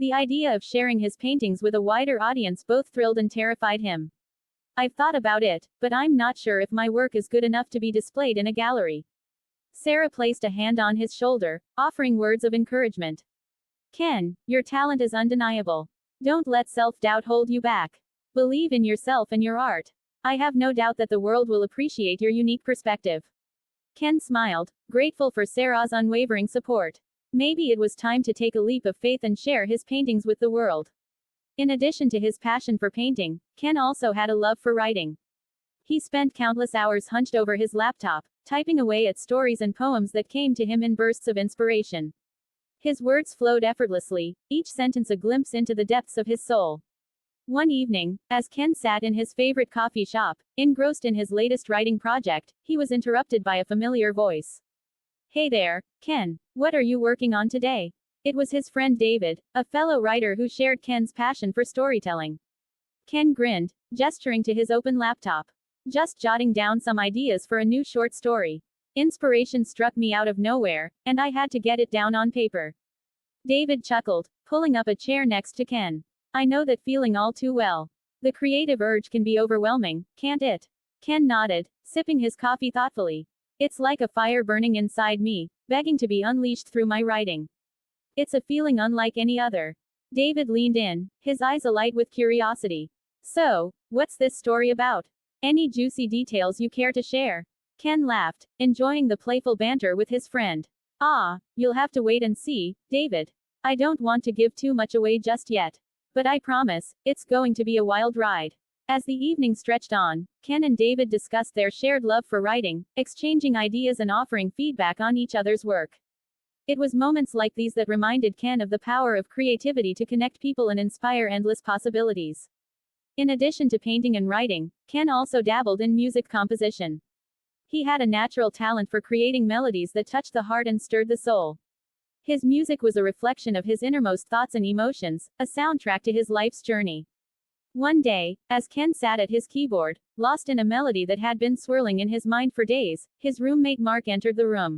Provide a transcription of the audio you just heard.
The idea of sharing his paintings with a wider audience both thrilled and terrified him. I've thought about it, but I'm not sure if my work is good enough to be displayed in a gallery. Sarah placed a hand on his shoulder, offering words of encouragement. Ken, your talent is undeniable. Don't let self-doubt hold you back. Believe in yourself and your art. I have no doubt that the world will appreciate your unique perspective. Ken smiled, grateful for Sarah's unwavering support. Maybe it was time to take a leap of faith and share his paintings with the world. In addition to his passion for painting, Ken also had a love for writing. He spent countless hours hunched over his laptop, typing away at stories and poems that came to him in bursts of inspiration. His words flowed effortlessly, each sentence a glimpse into the depths of his soul. One evening, as Ken sat in his favorite coffee shop, engrossed in his latest writing project, he was interrupted by a familiar voice. Hey there, Ken, what are you working on today? It was his friend David, a fellow writer who shared Ken's passion for storytelling. Ken grinned, gesturing to his open laptop. Just jotting down some ideas for a new short story. Inspiration struck me out of nowhere, and I had to get it down on paper. David chuckled, pulling up a chair next to Ken. I know that feeling all too well. The creative urge can be overwhelming, can't it? Ken nodded, sipping his coffee thoughtfully. It's like a fire burning inside me, begging to be unleashed through my writing. It's a feeling unlike any other. David leaned in, his eyes alight with curiosity. So, what's this story about? Any juicy details you care to share? Ken laughed, enjoying the playful banter with his friend. You'll have to wait and see, David. I don't want to give too much away just yet. But I promise, it's going to be a wild ride. As the evening stretched on, Ken and David discussed their shared love for writing, exchanging ideas and offering feedback on each other's work. It was moments like these that reminded Ken of the power of creativity to connect people and inspire endless possibilities. In addition to painting and writing, Ken also dabbled in music composition. He had a natural talent for creating melodies that touched the heart and stirred the soul. His music was a reflection of his innermost thoughts and emotions, a soundtrack to his life's journey. One day, as Ken sat at his keyboard, lost in a melody that had been swirling in his mind for days, his roommate Mark entered the room.